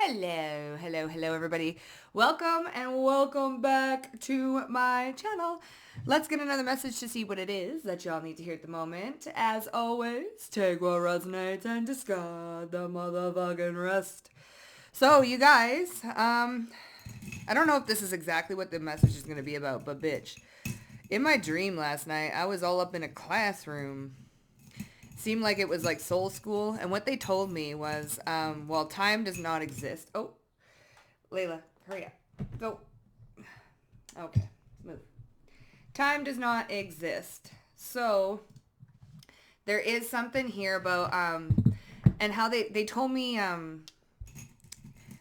Hello, everybody. Welcome and welcome back to my channel. Let's get another message to see what it is that y'all need to hear at the moment. As always, take what resonates and discard the motherfucking rest. So, you guys, I don't know if this is exactly what the message is going to be about, but bitch, in my dream last night, I was all up in a classroom. Seemed like it was like soul school, and what they told me was, well, time does not exist. Oh, Layla, hurry up. Go. Okay, move. Time does not exist. So there is something here about, and how they told me,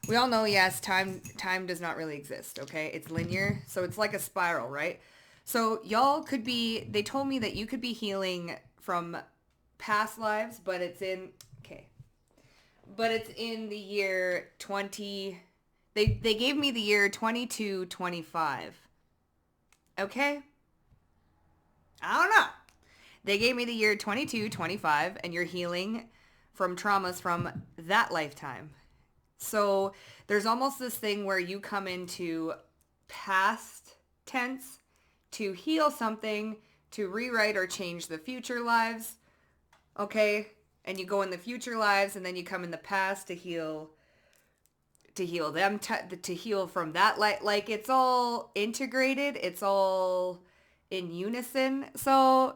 we all know, yes, time does not really exist, okay? It's linear, so it's like a spiral, right? So y'all could be, they told me that you could be healing from past lives, but it's in, okay, but it's in the year 20, they gave me the year 2225, okay? I don't know. They gave me the year 2225, and you're healing from traumas from that lifetime. So there's almost this thing where you come into past tense to heal something, to rewrite or change the future lives, okay? And you go in the future lives, and then you come in the past to heal them, to heal from that. Like it's all integrated. It's all in unison. So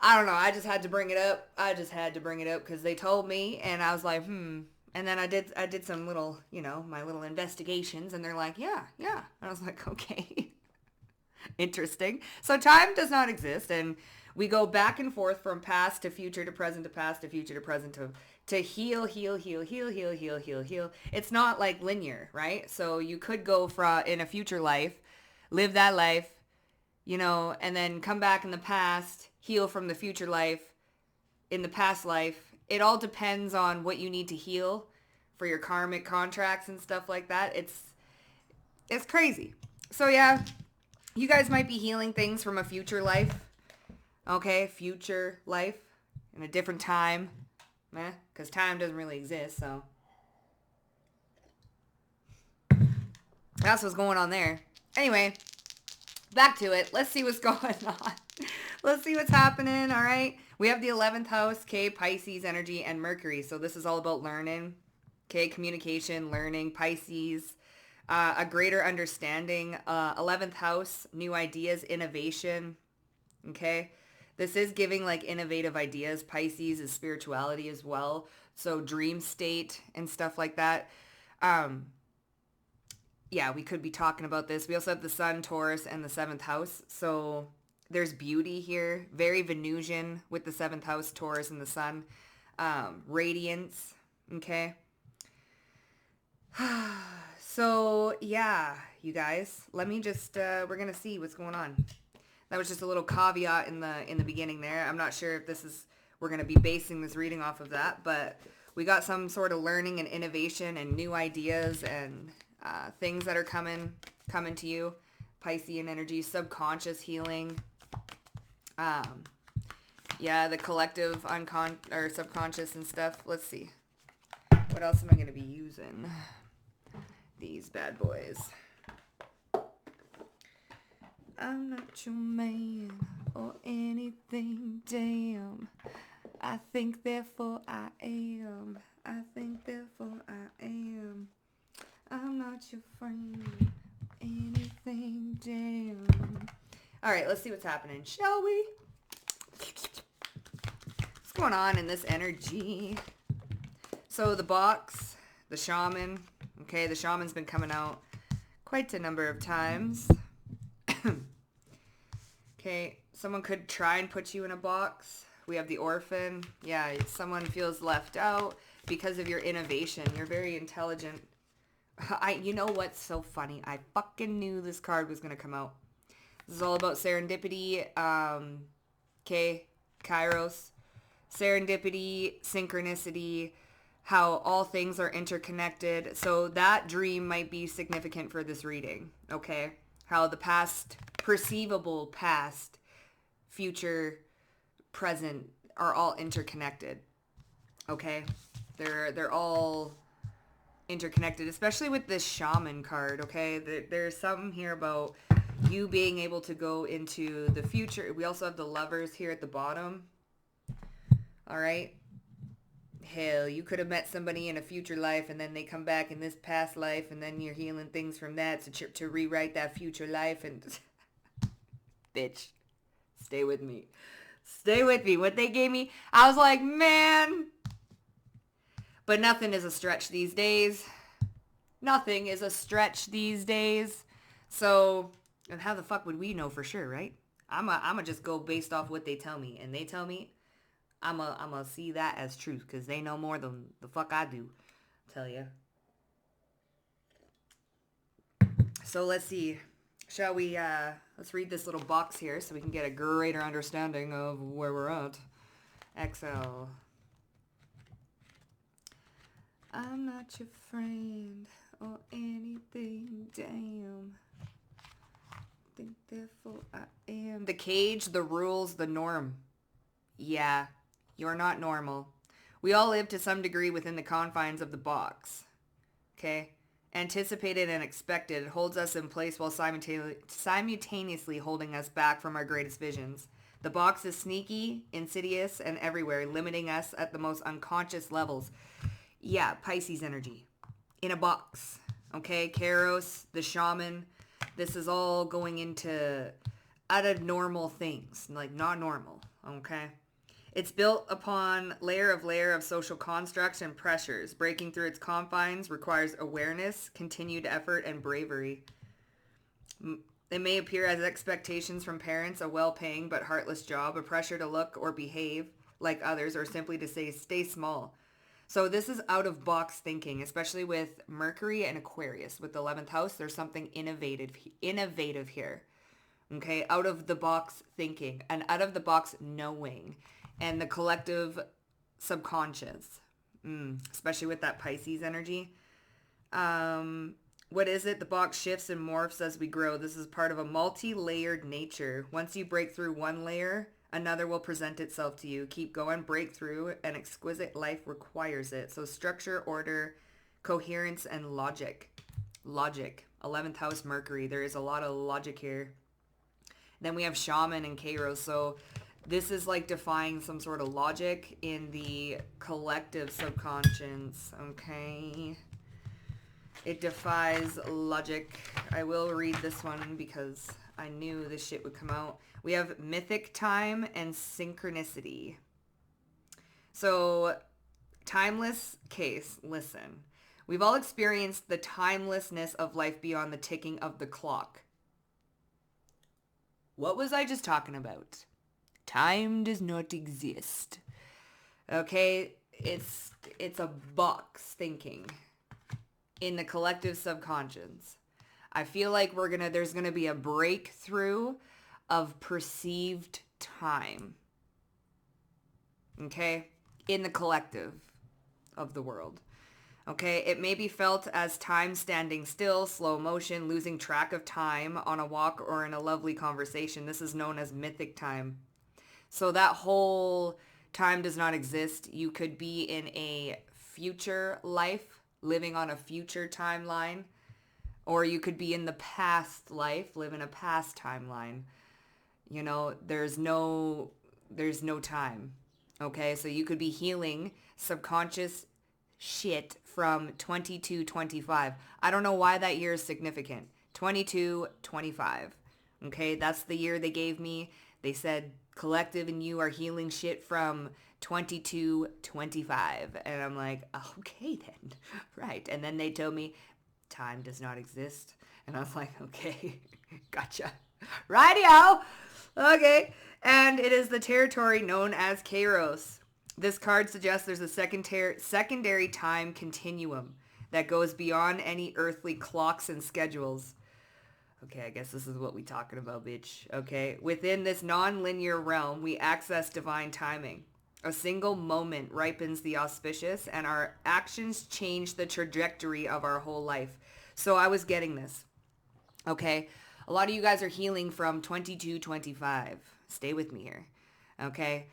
I don't know. I just had to bring it up. Because they told me, and I was like, And then I did some little, my little investigations, and they're like, yeah. And I was like, okay. Interesting. So time does not exist, and we go back and forth from past to future to present to past to future to present to heal. It's not like linear, right? So you could go from in a future life, live that life, and then come back in the past, heal from the future life, in the past life. It all depends on what you need to heal for your karmic contracts and stuff like that. It's crazy. So yeah, you guys might be healing things from a future life. Okay, future life in a different time. Because time doesn't really exist, so. That's what's going on there. Anyway, back to it. Let's see what's going on. Let's see what's happening, all right? We have the 11th house, okay, Pisces energy and Mercury. So this is all about learning, okay, communication, learning, Pisces, a greater understanding. 11th house, new ideas, innovation, okay? This is giving like innovative ideas. Pisces is spirituality as well. So dream state and stuff like that. Yeah, we could be talking about this. We also have the Sun, Taurus, and the 7th house. So there's beauty here. Very Venusian with the 7th house, Taurus, and the Sun. Radiance, okay? So, yeah, you guys. Let me just, we're going to see what's going on. That was just a little caveat in the beginning there. I'm not sure if we're going to be basing this reading off of that, but we got some sort of learning and innovation and new ideas and things that are coming to you. Piscean energy, subconscious healing. Yeah, the collective or subconscious and stuff. Let's see. What else am I going to be using? These bad boys. I'm not your man or anything, damn. I think, therefore I am. I think, therefore I am. I'm not your friend, anything, damn. All right, let's see what's happening, shall we? What's going on in this energy? So the box, the shaman. Okay, the shaman's been coming out quite a number of times. Okay, someone could try and put you in a box. We have the orphan. Yeah, someone feels left out because of your innovation. You're very intelligent. You know what's so funny? I fucking knew this card was going to come out. This is all about serendipity. Okay, Kairos. Serendipity, synchronicity, how all things are interconnected. So that dream might be significant for this reading, okay? How the past, perceivable past, future, present are all interconnected, okay? They're all interconnected, especially with this shaman card, okay? There's something here about you being able to go into the future. We also have the lovers here at the bottom. All right? Hell, you could have met somebody in a future life and then they come back in this past life and then you're healing things from that to rewrite that future life and... Bitch, stay with me. Stay with me. What they gave me, I was like, man... But nothing is a stretch these days. Nothing is a stretch these days. So, and how the fuck would we know for sure, right? I'ma just go based off what they tell me. And they tell me, I'ma see that as truth. Because they know more than the fuck I do. Tell you. So let's see. Shall we, let's read this little box here so we can get a greater understanding of where we're at. XL. I'm not your friend or anything, damn. Think therefore I am. The cage, the rules, the norm. Yeah, you're not normal. We all live to some degree within the confines of the box. Okay? Anticipated and expected, it holds us in place while simultaneously holding us back from our greatest visions. The box is sneaky, insidious, and everywhere, limiting us at the most unconscious levels. Yeah, Pisces energy. In a box. Okay, Kairos, the shaman. This is all going into out of normal things. Like, not normal. Okay? It's built upon layer of social constructs and pressures. Breaking through its confines requires awareness, continued effort, and bravery. It may appear as expectations from parents, a well-paying but heartless job, a pressure to look or behave like others, or simply to say, stay small. So this is out-of-box thinking, especially with Mercury and Aquarius. With the 11th house, there's something innovative here. Okay? Out-of-the-box thinking and out-of-the-box knowing. And the collective subconscious. Especially with that Pisces energy. What is it? The box shifts and morphs as we grow. This is part of a multi-layered nature. Once you break through one layer, another will present itself to you. Keep going, break through. An exquisite life requires it. So structure, order, coherence, and logic. Logic. 11th house Mercury. There is a lot of logic here. Then we have shaman and Kairos. So this is like defying some sort of logic in the collective subconscious. Okay. It defies logic. I will read this one because I knew this shit would come out. We have mythic time and synchronicity. So, timeless case. Listen. We've all experienced the timelessness of life beyond the ticking of the clock. What was I just talking about? Time does not exist. Okay? It's a box thinking in the collective subconscious. I feel like there's gonna be a breakthrough of perceived time. Okay? In the collective of the world. Okay? It may be felt as time standing still, slow motion, losing track of time on a walk or in a lovely conversation. This is known as mythic time. So that whole time does not exist. You could be in a future life, living on a future timeline, or you could be in the past life, live in a past timeline. You know, there's no time. Okay, so you could be healing subconscious shit from 22-25. I don't know why that year is significant. 22-25. Okay, that's the year they gave me. They said collective and you are healing shit from 22-25. And I'm like, okay then. Right. And then they told me time does not exist. And I was like, okay, gotcha. Rightio. Okay. And it is the territory known as Kairos. This card suggests there's a secondary time continuum that goes beyond any earthly clocks and schedules. Okay, I guess this is what we talking about, bitch. Okay, within this non-linear realm, we access divine timing. A single moment ripens the auspicious, and our actions change the trajectory of our whole life. So I was getting this. Okay, a lot of you guys are healing from 22-25. Stay with me here. Okay,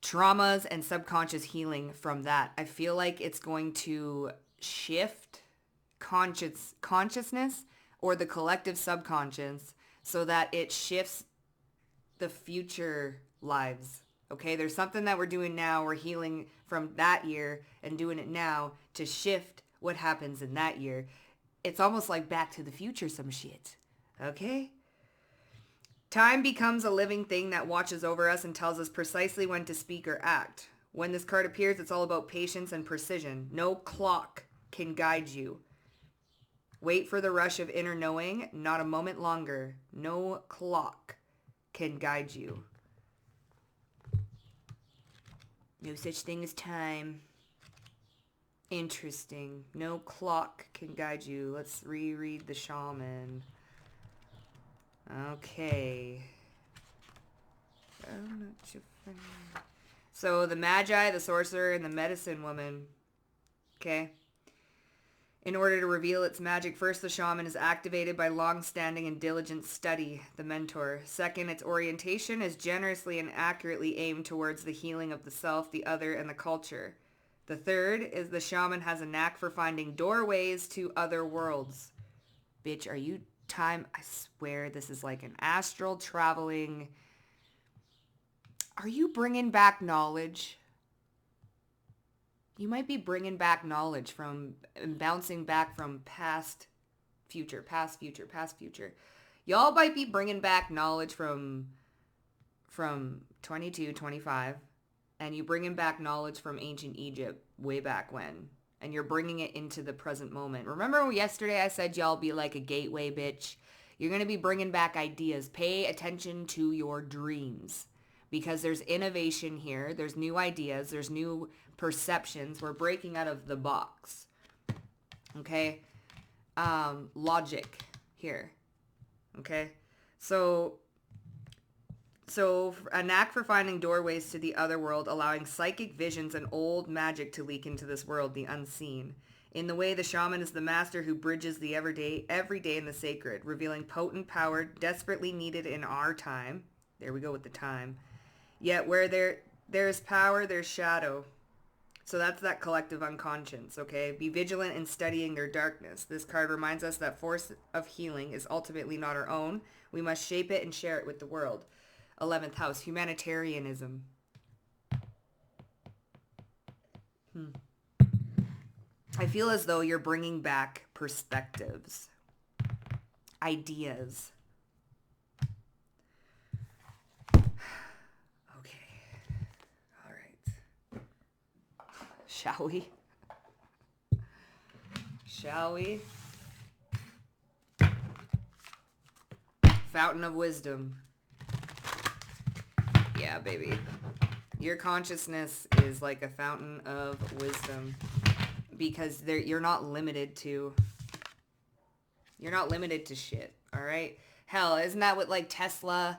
traumas and subconscious healing from that. I feel like it's going to shift consciousness or the collective subconscious so that it shifts the future lives. Okay, there's something that we're doing now. We're healing from that year and doing it now to shift what happens in that year. It's almost like Back to the Future some shit. Okay? Time becomes a living thing that watches over us and tells us precisely when to speak or act. When this card appears, it's all about patience and precision. No clock can guide you. Wait for the rush of inner knowing, not a moment longer. No clock can guide you. No such thing as time. Interesting. No clock can guide you. Let's reread the shaman. Okay. So the magi, the sorcerer, and the medicine woman. Okay. In order to reveal its magic, first the shaman is activated by long-standing and diligent study, the mentor. Second, its orientation is generously and accurately aimed towards the healing of the self, the other, and the culture. The third is the shaman has a knack for finding doorways to other worlds. Bitch, are you time? I swear this is like an astral traveling. Are you bringing back knowledge? You might be bringing back knowledge from and bouncing back from past, future. Y'all might be bringing back knowledge from 22, 25, and you bringing back knowledge from ancient Egypt way back when, and you're bringing it into the present moment. Remember yesterday I said y'all be like a gateway, bitch? You're going to be bringing back ideas. Pay attention to your dreams. Because there's innovation here. There's new ideas. There's new perceptions. We're breaking out of the box. Okay? Logic here. Okay? So a knack for finding doorways to the other world, allowing psychic visions and old magic to leak into this world, the unseen. In the way, the shaman is the master who bridges the everyday and the sacred, revealing potent power desperately needed in our time. There we go with the time. Yet where there's power, there's shadow. So that's that collective unconscious, okay? Be vigilant in studying their darkness. This card reminds us that force of healing is ultimately not our own. We must shape it and share it with the world. 11th house, humanitarianism. I feel as though you're bringing back perspectives, ideas. Shall we? Shall we? Fountain of wisdom. Yeah, baby. Your consciousness is like a fountain of wisdom because you're not limited to shit, all right? Hell, isn't that what like Tesla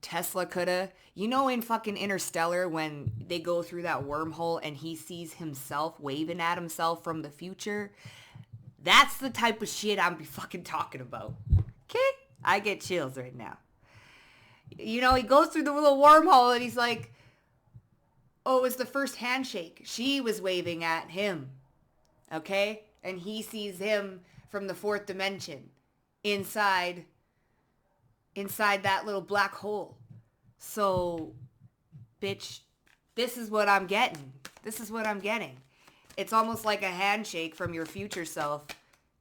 coulda? You know in fucking Interstellar when they go through that wormhole and he sees himself waving at himself from the future? That's the type of shit I'm be fucking talking about. Okay? I get chills right now. You know, he goes through the little wormhole and he's like, oh, it was the first handshake. She was waving at him. Okay? And he sees him from the fourth dimension inside that little black hole. So, bitch, this is what I'm getting. It's almost like a handshake from your future self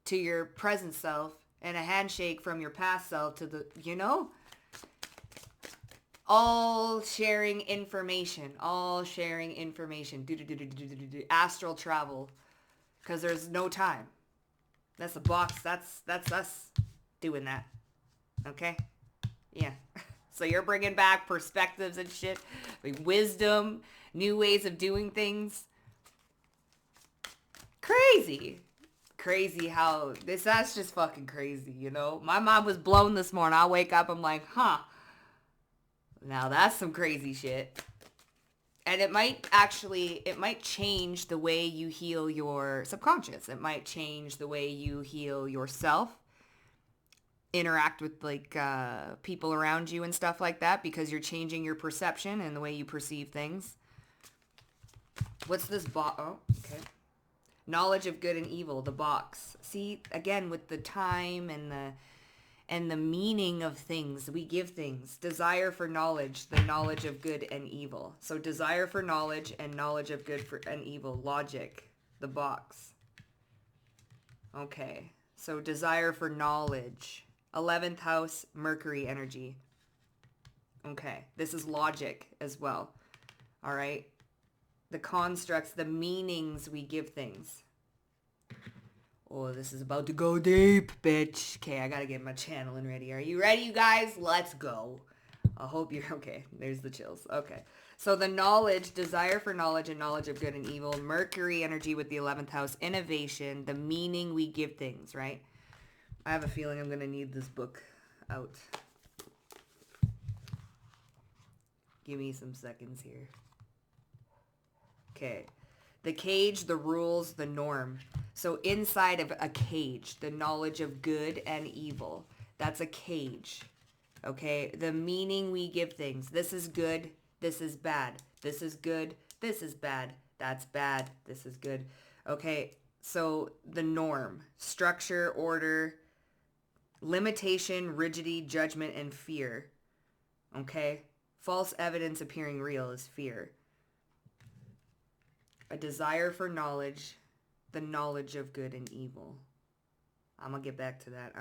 to your present self and a handshake from your past self to the, you know? All sharing information. Astral travel. Because there's no time. That's a box. That's us doing that. Okay? Yeah. So you're bringing back perspectives and shit. Like wisdom, new ways of doing things. Crazy how that's just fucking crazy, you know? My mind was blown this morning. I wake up, I'm like, huh. Now that's some crazy shit. And it might change the way you heal your subconscious. It might change the way you heal yourself. Interact with like people around you and stuff like that because you're changing your perception and the way you perceive things. What's this oh, okay. Knowledge of good and evil, the box. See, again, with the time and the meaning of things, we give things. Desire for knowledge, the knowledge of good and evil. So desire for knowledge and knowledge of good and evil. Logic, the box. Okay, so desire for knowledge. 11th house, Mercury energy. Okay, this is logic as well. All right, the constructs, the meanings we give things. Oh, this is about to go deep, bitch. Okay, I gotta get my channeling ready. Are you ready, you guys? Let's go. I hope you're okay. There's the chills. Okay. So the knowledge, desire for knowledge and knowledge of good and evil, Mercury energy with the 11th house, innovation, the meaning we give things, right? I have a feeling I'm going to need this book out. Give me some seconds here. Okay. The cage, the rules, the norm. So inside of a cage, the knowledge of good and evil. That's a cage. Okay? The meaning we give things. This is good. This is bad. This is good. This is bad. That's bad. This is good. Okay? So the norm. Structure, order, limitation, rigidity, judgment, and fear. Okay? False evidence appearing real is fear. A desire for knowledge, the knowledge of good and evil. I'm going to get back to that.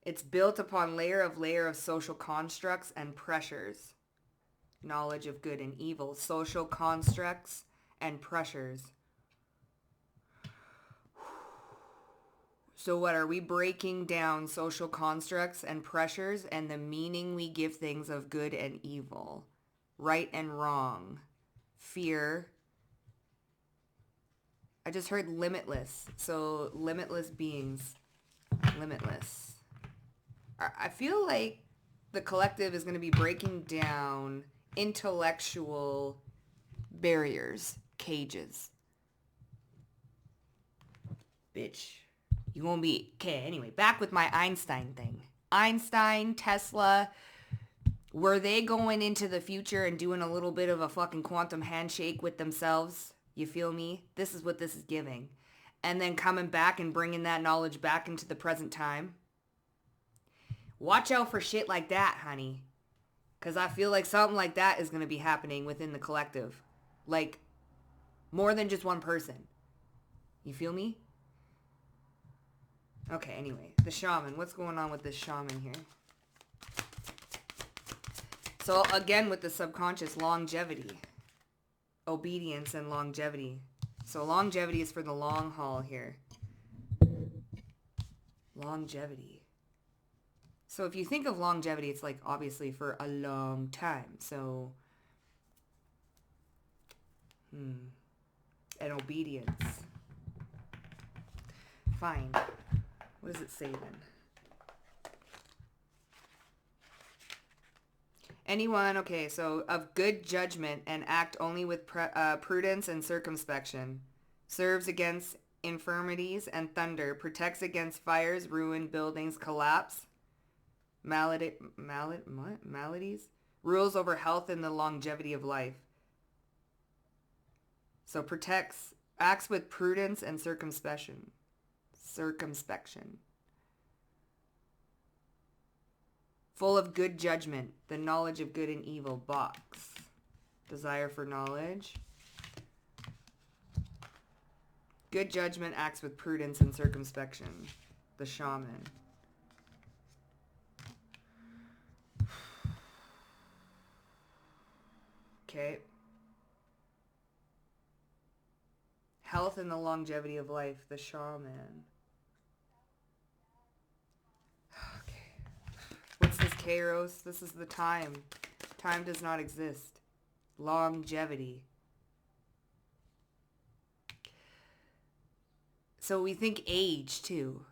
It's built upon layer of social constructs and pressures. Knowledge of good and evil. Social constructs and pressures. So what, are we breaking down social constructs and pressures and the meaning we give things of good and evil? Right and wrong. Fear. I just heard limitless. So limitless beings. Limitless. I feel like the collective is going to be breaking down intellectual barriers, cages. Bitch. You won't be... Okay, anyway, back with my Einstein thing. Einstein, Tesla, were they going into the future and doing a little bit of a fucking quantum handshake with themselves? You feel me? This is what this is giving. And then coming back and bringing that knowledge back into the present time. Watch out for shit like that, honey. Because I feel like something like that is going to be happening within the collective. Like, more than just one person. You feel me? Okay, anyway. The shaman. What's going on with this shaman here? So, again, with the subconscious, longevity. Obedience and longevity. So longevity is for the long haul here. Longevity. So if you think of longevity, it's like obviously for a long time. So, and obedience. Fine. What does it say then? Anyone, okay, so of good judgment and act only with prudence and circumspection, serves against infirmities and thunder, protects against fires, ruin, buildings, collapse, maladies, rules over health and the longevity of life. So protects, acts with prudence and circumspection. Full of good judgment, the knowledge of good and evil, box. Desire for knowledge. Good judgment acts with prudence and circumspection, the shaman. Okay. Health and the longevity of life, the shaman. What's this, Kairos? This is the time. Time does not exist. Longevity. So we think age, too.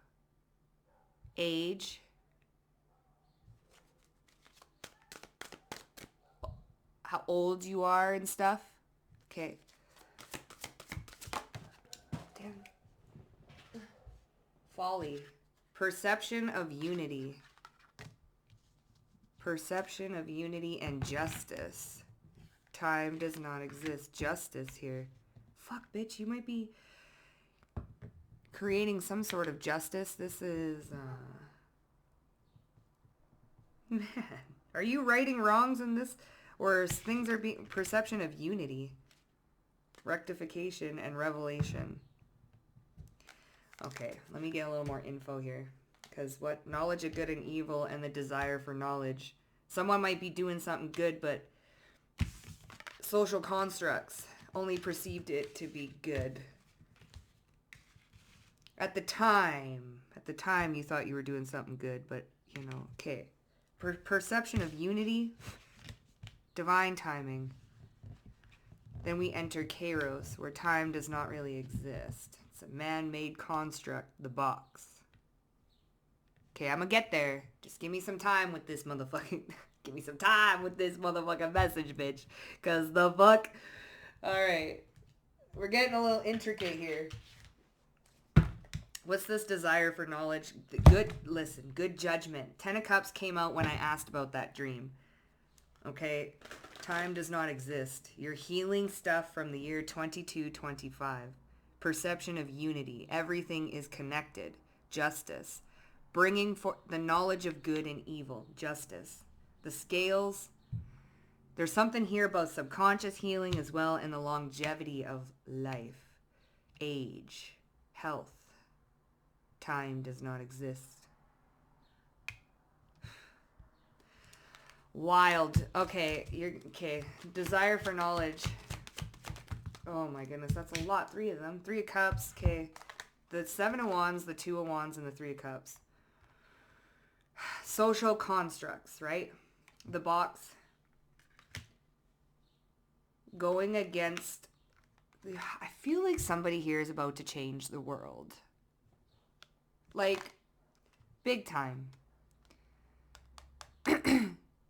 Age. How old you are and stuff. Okay. Damn. Folly. Perception of unity. Perception of unity and justice. Time does not exist. Justice here. Fuck, bitch, you might be creating some sort of justice. This is, man, are you righting wrongs in this? Or things are being, perception of unity, rectification, and revelation. Okay, let me get a little more info here. Because what knowledge of good and evil and the desire for knowledge. Someone might be doing something good, but social constructs only perceived it to be good. At the time you thought you were doing something good, but, you know, okay. Perception of unity, divine timing. Then we enter Kairos, where time does not really exist. It's a man-made construct, the box. Okay, I'm gonna get there. Just give me some time with this motherfucking... give me some time with this motherfucking message, bitch. Because the fuck... Alright. We're getting a little intricate here. What's this desire for knowledge? Good judgment. 10 of Cups came out when I asked about that dream. Okay? Time does not exist. You're healing stuff from the year 2225. Perception of unity. Everything is connected. Justice. Bringing for the knowledge of good and evil. Justice. The scales. There's something here about subconscious healing as well, and the longevity of life. Age. Health. Time does not exist. Wild. Okay. Okay. Desire for knowledge. Oh my goodness. That's a lot. 3 of them. 3 of Cups. Okay. The 7 of Wands, the 2 of Wands, and the 3 of Cups. Social constructs, right? The box. Going against... I feel like somebody here is about to change the world. Like, big time.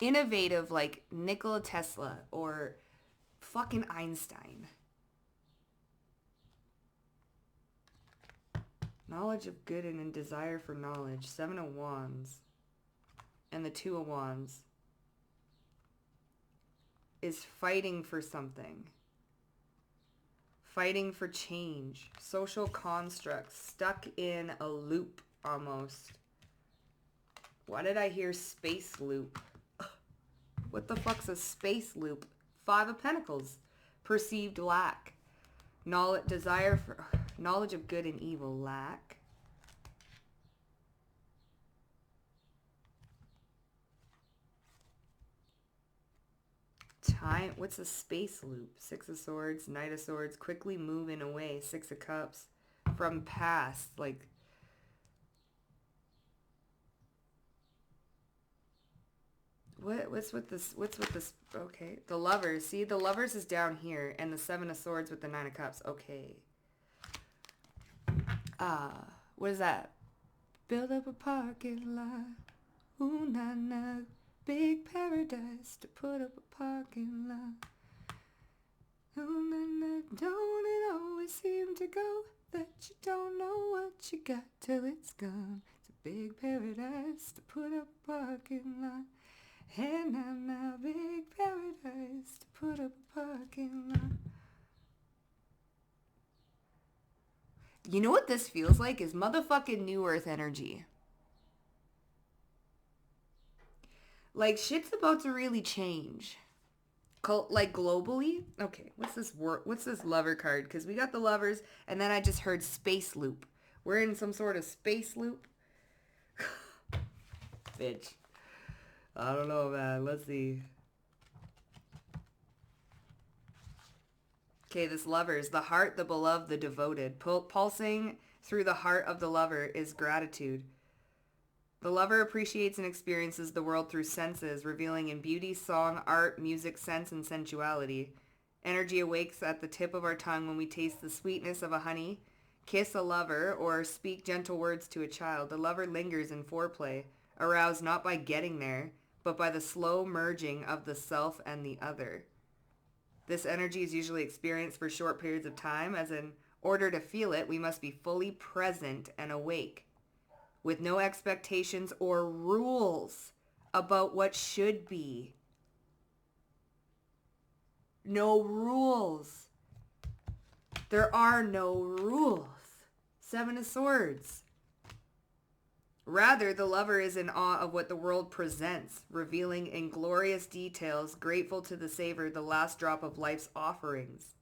Innovative like Nikola Tesla or fucking Einstein. Knowledge of good and a desire for knowledge. 7 of Wands. And the 2 of Wands. Is fighting for something. Fighting for change. Social constructs. Stuck in a loop almost. Why did I hear space loop? What the fuck's a space loop? 5 of Pentacles. Perceived lack. Desire for knowledge of good and evil. Lack. Time. What's a space loop? 6 of Swords. Knight of Swords. Quickly moving away. 6 of Cups. From past. Like... What's with this? Okay. The Lovers. See, the Lovers is down here. And the 7 of Swords with the 9 of Cups. Okay. What is that? Build up a parking lot. Ooh, nah, nah. Big paradise to put up a parking lot. Ooh, nah, nah. Don't it always seem to go that you don't know what you got till it's gone. It's a big paradise to put up a parking lot. And now, big paradise to put up a parking lot. You know what this feels like? Is motherfucking New Earth energy. Like, shit's about to really change. Like, globally? Okay, what's this lover card? Because we got the Lovers, and then I just heard space loop. We're in some sort of space loop. Bitch. I don't know, man. Let's see. Okay, this Lovers. The heart, the beloved, the devoted. Pulsing through the heart of the lover is gratitude. The lover appreciates and experiences the world through senses, revealing in beauty, song, art, music, sense, and sensuality. Energy awakes at the tip of our tongue when we taste the sweetness of a honey, kiss a lover, or speak gentle words to a child. The lover lingers in foreplay, aroused not by getting there, but by the slow merging of the self and the other. This energy is usually experienced for short periods of time, as in order to feel it, we must be fully present and awake, with no expectations or rules about what should be. No rules. There are no rules. Seven of Swords. Rather, the lover is in awe of what the world presents, revealing in glorious details, grateful to the Savior, the last drop of life's offerings.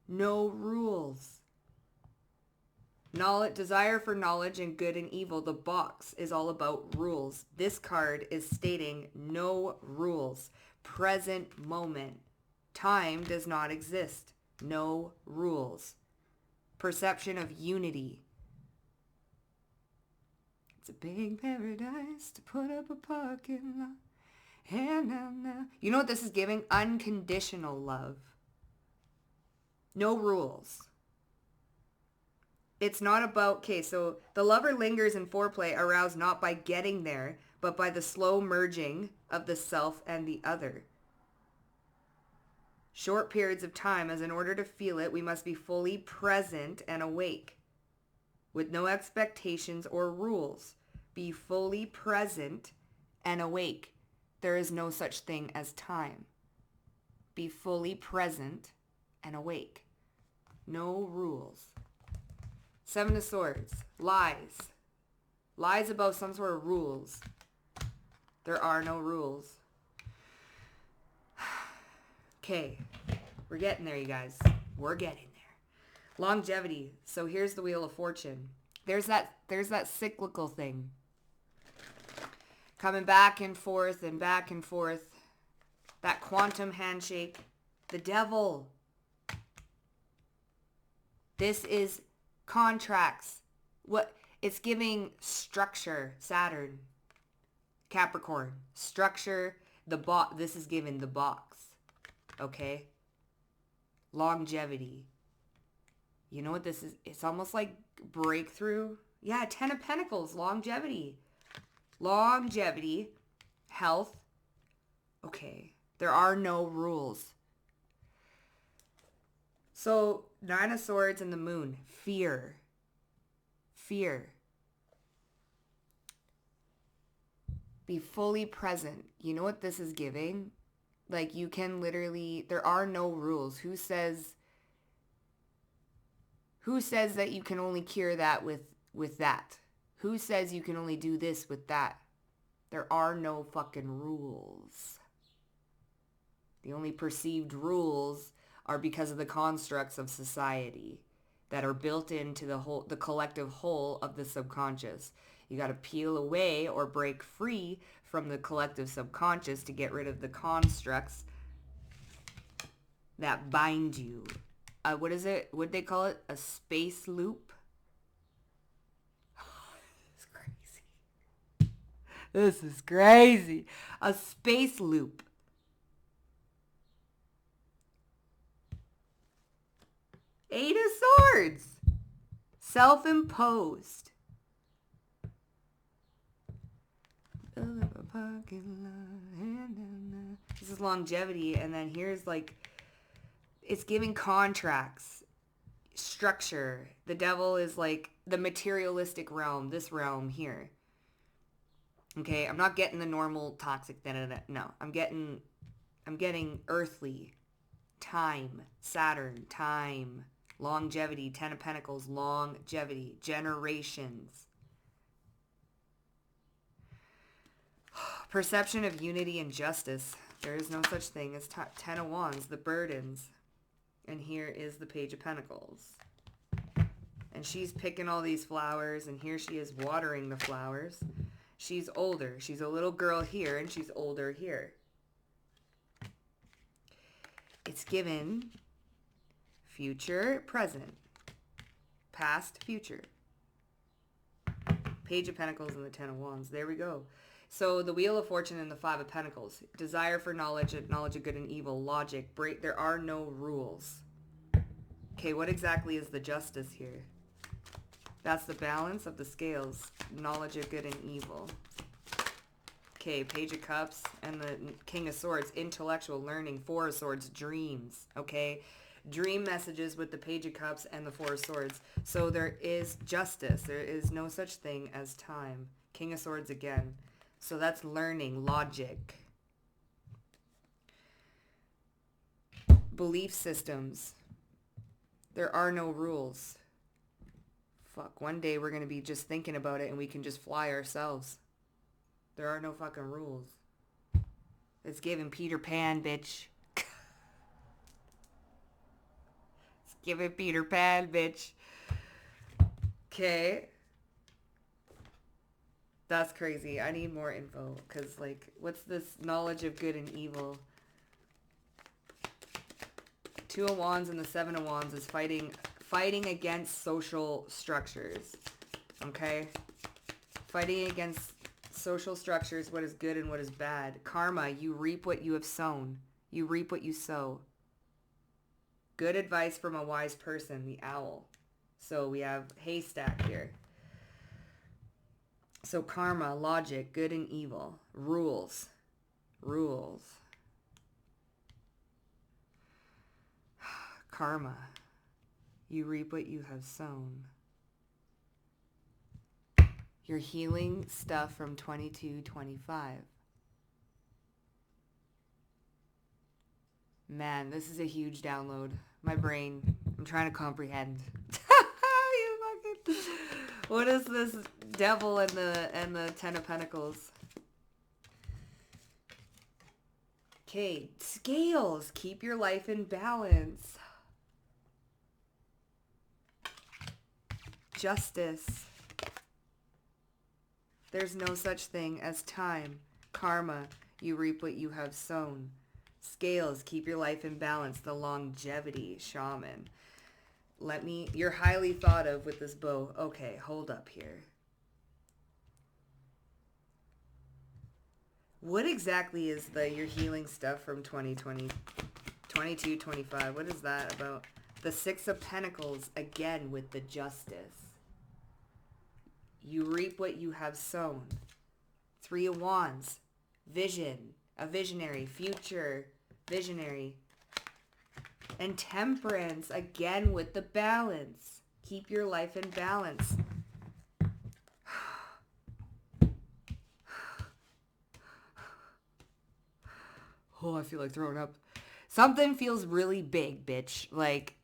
No rules. Desire for knowledge and good and evil. The box is all about rules. This card is stating no rules. Present moment. Time does not exist. No rules. Perception of unity. It's a big paradise to put up a parking lot. And now. You know what this is giving? Unconditional love. No rules. It's not about, okay, so the lover lingers in foreplay, aroused not by getting there, but by the slow merging of the self and the other. Short periods of time, as in order to feel it, we must be fully present and awake, with no expectations or rules. Be fully present and awake. There is no such thing as time. Be fully present and awake. No rules. Seven of Swords. Lies. Lies about some sort of rules. There are no rules. Okay. We're getting there, you guys. We're getting there. Longevity. So here's the Wheel of Fortune. There's that cyclical thing. Coming back and forth and back and forth. That quantum handshake. The devil. This is contracts. What it's giving structure. Saturn. Capricorn. Structure. This is given the box. Okay? Longevity. You know what this is? It's almost like breakthrough. Yeah, Ten of Pentacles. Longevity. Longevity. Health. Okay. There are no rules. So, Nine of Swords and the Moon. Fear. Fear. Be fully present. You know what this is giving? Like, you can literally... There are no rules. Who says that you can only cure that with that? Who says you can only do this with that? There are no fucking rules. The only perceived rules are because of the constructs of society that are built into the collective whole of the subconscious. You got to peel away or break free from the collective subconscious to get rid of the constructs that bind you. What is it? What'd they call it? A space loop? This is crazy. This is crazy. A space loop. Eight of Swords. Self-imposed. This is longevity, and then here's like, it's giving contracts, structure. The devil is like the materialistic realm, this realm here. Okay, I'm not getting the normal toxic, no. I'm getting earthly, time, Saturn, time, longevity, Ten of Pentacles, longevity, generations. Perception of unity and justice. There is no such thing as Ten of Wands, the burdens. And here is the Page of Pentacles. And she's picking all these flowers, and here she is watering the flowers. She's older. She's a little girl here, and she's older here. It's given future, present, past, future. Page of Pentacles and the Ten of Wands. There we go. So the Wheel of Fortune and the Five of Pentacles. Desire for knowledge, knowledge of good and evil, logic, there are no rules. Okay, what exactly is the justice here? That's the balance of the scales. Knowledge of good and evil. Okay, Page of Cups and the King of Swords. Intellectual learning. Four of Swords. Dreams. Okay, dream messages with the Page of Cups and the Four of Swords. So there is justice. There is no such thing as time. King of Swords again. So that's learning, logic. Belief systems. There are no rules. Fuck, one day we're going to be just thinking about it and we can just fly ourselves. There are no fucking rules. It's giving Peter Pan, bitch. It's giving Peter Pan, bitch. Okay. That's crazy. I need more info. Because, like, what's this knowledge of good and evil? Two of Wands and the Seven of Wands is fighting against social structures. Okay? Fighting against social structures, what is good and what is bad. Karma, you reap what you have sown. You reap what you sow. Good advice from a wise person, the owl. So we have haystack here. So karma, logic, good and evil. Rules. Karma, you reap what you have sown. You're healing stuff from 22-25. Man, this is a huge download. My brain, I'm trying to comprehend. What is this devil and the Ten of Pentacles? Okay, scales. Keep your life in balance. Justice. There's no such thing as time. Karma. You reap what you have sown. Scales. Keep your life in balance. The longevity. Shaman. You're highly thought of with this bow. Okay, hold up here. What exactly is your healing stuff from 2020, 22-25? What is that about? The Six of Pentacles, again, with the Justice. You reap what you have sown. Three of Wands. Vision. A visionary. Future. Visionary. And Temperance, again, with the balance. Keep your life in balance. Oh, I feel like throwing up. Something feels really big, bitch. Like,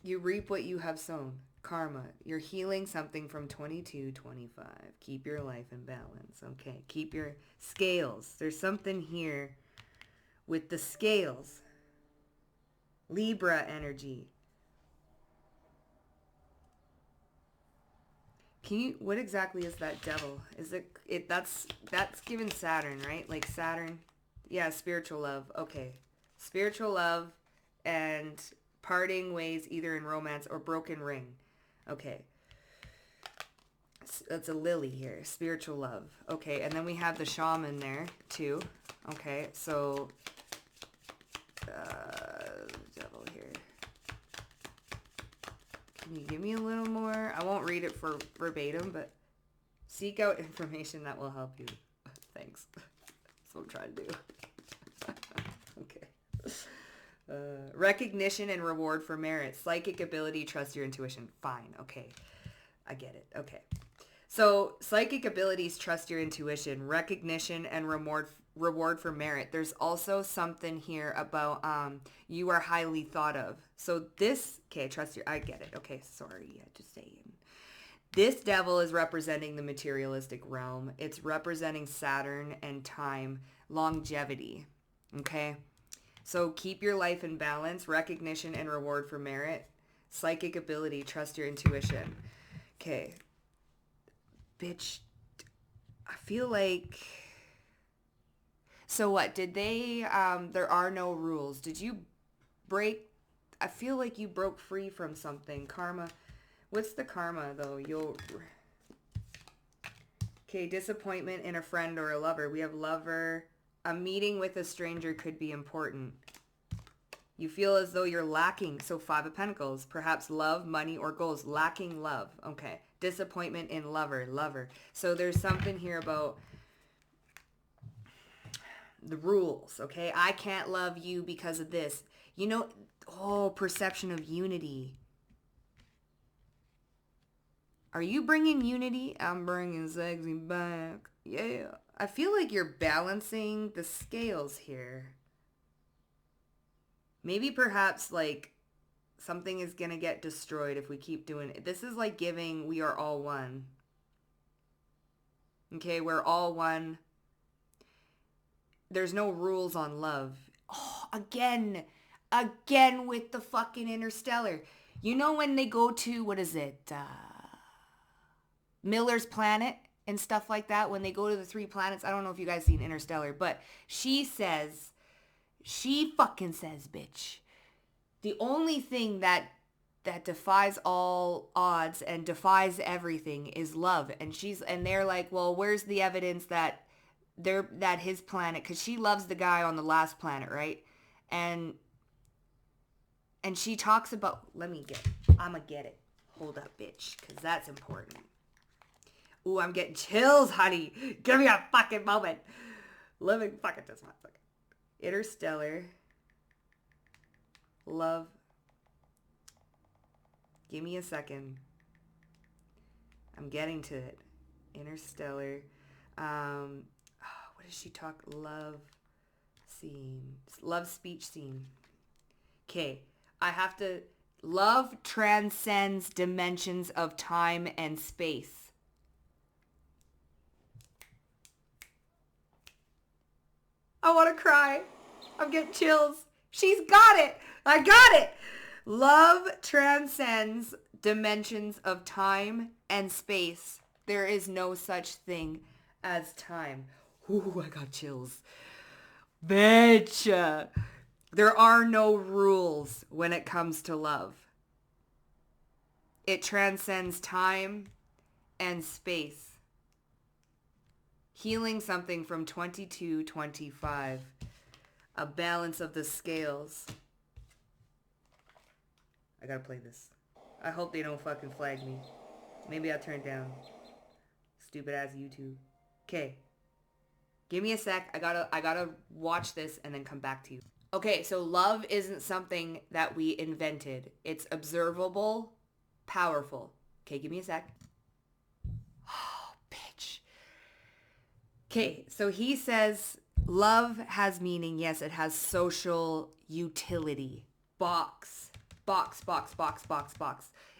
you reap what you have sown. Karma. You're healing something from 22-25. Keep your life in balance. Okay. Keep your scales. There's something here with the scales. Libra energy. What exactly is that devil? Is that's given Saturn, right? Like Saturn. Yeah, spiritual love. Okay. Spiritual love and parting ways either in romance or broken ring. Okay. That's a lily here. Spiritual love. Okay. And then we have the shaman there too. Okay. So, devil here. Can you give me a little more? I won't read it for verbatim, but seek out information that will help you. Thanks. That's what I'm trying to do. Okay. Recognition and reward for merit. Psychic ability, trust your intuition. Fine. Okay. I get it. Okay. So psychic abilities, trust your intuition. Recognition and reward for merit. There's also something here about you are highly thought of. So this, okay, I get it. Okay, sorry. Just saying. This devil is representing the materialistic realm. It's representing Saturn and time, longevity. Okay? So keep your life in balance, recognition and reward for merit, psychic ability, trust your intuition. Okay. Bitch, I feel like... So what? Did they... there are no rules. Did you break... I feel like you broke free from something. Karma. What's the karma, though? Okay, disappointment in a friend or a lover. We have lover... A meeting with a stranger could be important. You feel as though you're lacking. So 5 of Pentacles. Perhaps love, money, or goals. Lacking love. Okay. Disappointment in lover. So there's something here about the rules. Okay. I can't love you because of this. You know, perception of unity. Are you bringing unity? I'm bringing sexy back. Yeah. I feel like you're balancing the scales here. Maybe perhaps like Something is going to get destroyed if we keep doing it. This is like giving we are all one. Okay, we're all one. There's no rules on love. Oh, again with the fucking Interstellar. You know when they go to, what is it? Miller's planet and stuff like that. When they go to the 3 planets. I don't know if you guys seen Interstellar, but she fucking says, bitch, the only thing that defies all odds and defies everything is love. And they're like, well, where's the evidence that his planet, because she loves the guy on the last planet, right? And she talks about, I'ma get it. Hold up, bitch, because that's important. Ooh, I'm getting chills, honey. Give me a fucking moment. Living fucking just one second. Interstellar. Love. Give me a second. I'm getting to it. Interstellar. What does she talk? Love scene. Love speech scene. Okay. I have to... Love transcends dimensions of time and space. I want to cry. I'm getting chills. She's got it. I got it. Love transcends dimensions of time and space. There is no such thing as time. Ooh, I got chills. Bitch. There are no rules when it comes to love. It transcends time and space. Healing something from 2225. A balance of the scales. I gotta play this. I hope they don't fucking flag me. Maybe I'll turn it down. Stupid ass YouTube. Okay. Give me a sec. I gotta watch this and then come back to you. Okay, so love isn't something that we invented. It's observable, powerful. Okay, give me a sec. Oh, bitch. Okay, so he says love has meaning. Yes, it has social utility. Box.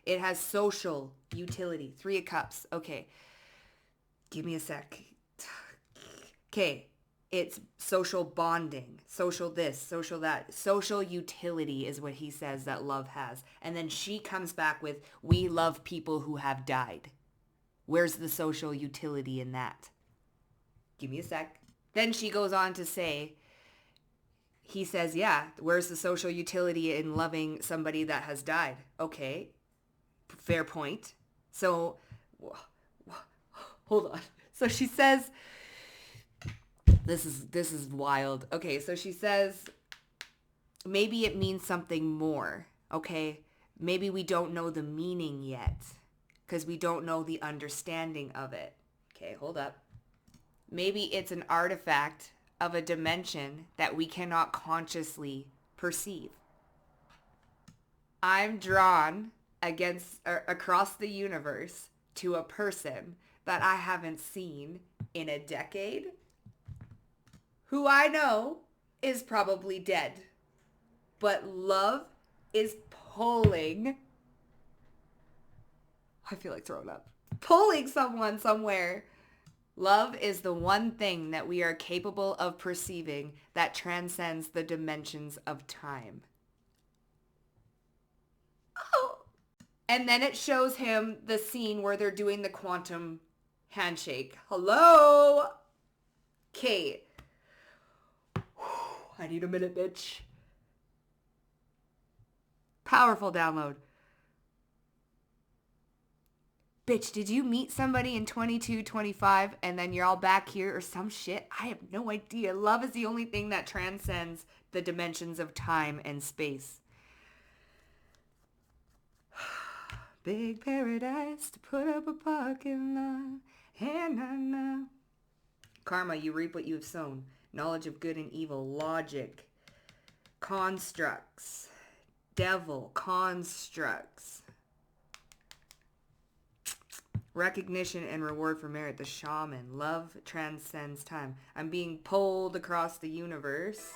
It has social utility. 3 of Cups. Okay. Give me a sec. Okay. It's social bonding, social this, social that. Social utility is what he says that love has. And then she comes back with, we love people who have died. Where's the social utility in that? Give me a sec. Then she goes on to say, he says, yeah, where's the social utility in loving somebody that has died? Okay, fair point. So, hold on. So she says... This is wild. Okay, so she says, maybe it means something more, okay? Maybe we don't know the meaning yet because we don't know the understanding of it. Okay, hold up. Maybe it's an artifact of a dimension that we cannot consciously perceive. I'm drawn across the universe to a person that I haven't seen in a decade, who I know is probably dead. But love is pulling... I feel like throwing up. Pulling someone somewhere. Love is the one thing that we are capable of perceiving that transcends the dimensions of time. Oh. And then it shows him the scene where they're doing the quantum handshake. Hello? Kate. I need a minute, bitch. Powerful download. Bitch, did you meet somebody in 2225 and then you're all back here or some shit? I have no idea. Love is the only thing that transcends the dimensions of time and space. Big paradise to put up a parking lot. And karma, you reap what you have sown. Knowledge of good and evil, logic, constructs, devil, constructs, recognition and reward for merit, the shaman, love transcends time. I'm being pulled across the universe.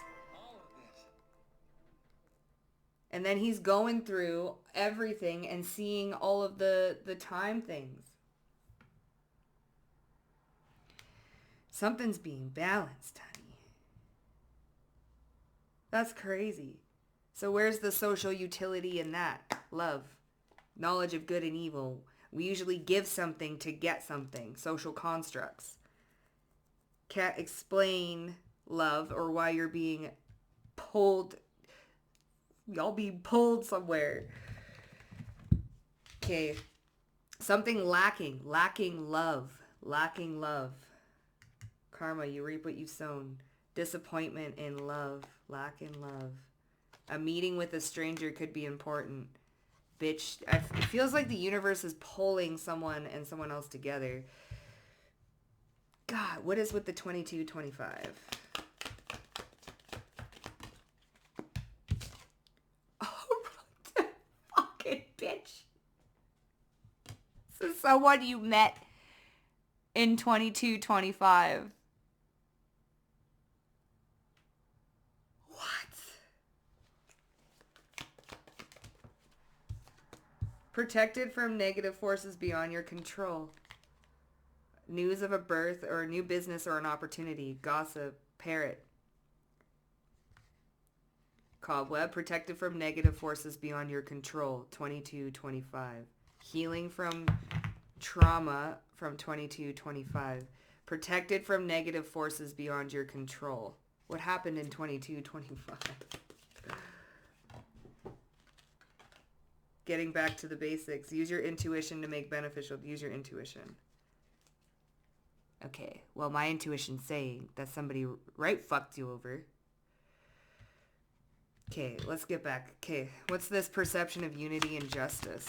And then he's going through everything and seeing all of the time things. Something's being balanced, honey. That's crazy. So where's the social utility in that? Love. Knowledge of good and evil. We usually give something to get something. Social constructs. Can't explain love or why you're being pulled. Y'all being pulled somewhere. Okay. Something lacking. Lacking love. Lacking love. Karma, you reap what you've sown. Disappointment in love. Lack in love. A meeting with a stranger could be important. Bitch, it feels like the universe is pulling someone and someone else together. God, what is with the 22-25? Oh, fucking bitch. This is someone you met in 22-25. Protected from negative forces beyond your control. News of a birth or a new business or an opportunity. Gossip. Parrot. Cobweb. Protected from negative forces beyond your control. 22-25. Healing from trauma from 22-25. Protected from negative forces beyond your control. What happened in 22-25? Getting back to the basics. Use your intuition to make beneficial. Use your intuition. Okay. Well, my intuition's saying that somebody fucked you over. Okay, let's get back. Okay, what's this perception of unity and justice?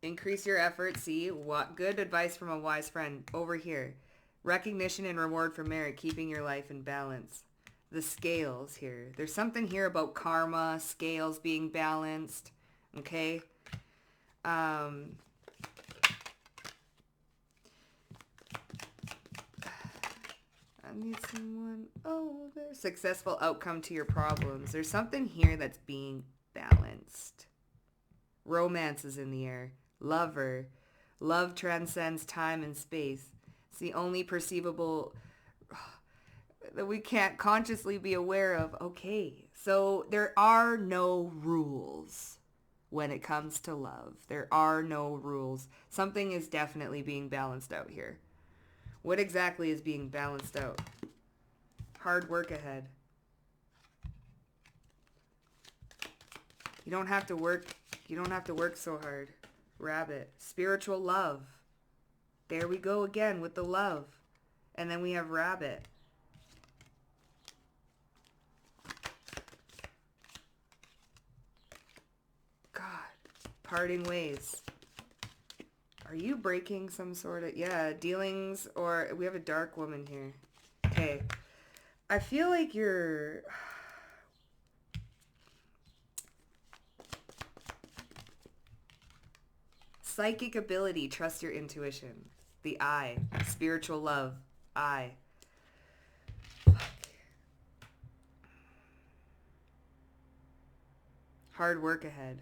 Increase your effort. See, what good advice from a wise friend. Over here. Recognition and reward for merit. Keeping your life in balance. The scales here. There's something here about karma, scales being balanced. Okay. I need someone over. Successful outcome to your problems. There's something here that's being balanced. Romance is in the air. Lover. Love transcends time and space. It's the only perceivable that we can't consciously be aware of. Okay, so there are no rules when it comes to love. There are no rules. Something is definitely being balanced out here. What exactly is being balanced out? Hard work ahead. You don't have to work. You don't have to work so hard. Rabbit. Spiritual love. There we go again with the love. And then we have rabbit. Parting ways. Are you breaking some sort of... Yeah, dealings, or... We have a dark woman here. Okay. I feel like you're... Psychic ability. Trust your intuition. The I. Spiritual love. I. Fuck. Hard work ahead.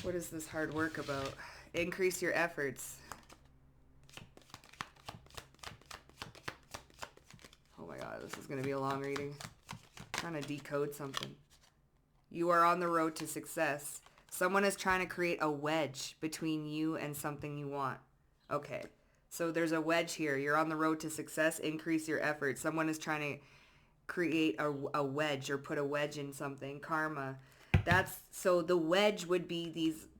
What is this hard work about? Increase your efforts. Oh my god, this is going to be a long reading. I'm trying to decode something. You are on the road to success. Someone is trying to create a wedge between you and something you want. Okay, so there's a wedge here. You're on the road to success. Increase your efforts. Someone is trying to create a wedge or put a wedge in something. Karma. So the wedge would be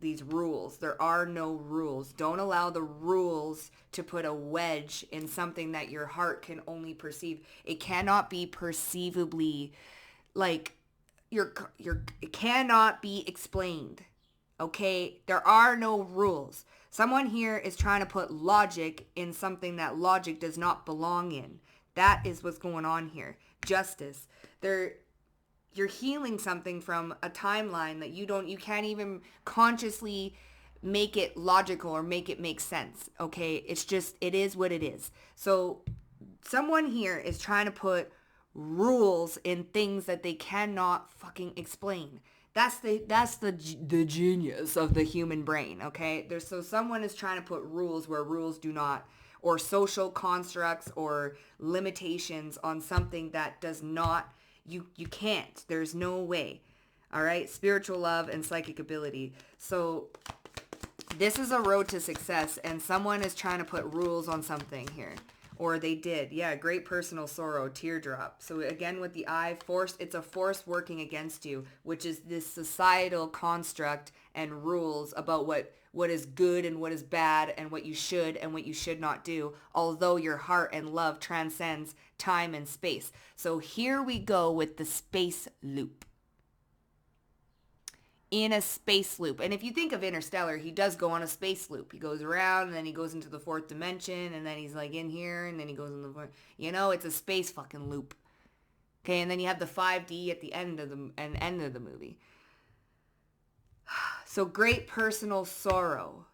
these rules. There are no rules. Don't allow the rules to put a wedge in something that your heart can only perceive. It cannot be perceivably, like, it cannot be explained. Okay? There are no rules. Someone here is trying to put logic in something that logic does not belong in. That is what's going on here. Justice. You're healing something from a timeline that you can't even consciously make it logical or make it make sense. Okay. It's just, it is what it is. So someone here is trying to put rules in things that they cannot fucking explain. That's the genius of the human brain, okay? So someone is trying to put rules where rules do not, or social constructs or limitations on something that does not, you can't. There's no way. All right? Spiritual love and psychic ability. So this is a road to success, and someone is trying to put rules on something here. Or they did. Yeah, great personal sorrow, teardrop. So again, with the eye, force, it's a force working against you, which is this societal construct and rules about what is good and what is bad and what you should and what you should not do, although your heart and love transcends time and space. So here we go with the space loop. In a space loop. And if you think of Interstellar, he does go on a space loop. He goes around and then he goes into the fourth dimension and then he's like in here and then he goes in the fourth. You know, it's a space fucking loop. Okay, and then you have the 5D at the end of the movie. So great personal sorrow.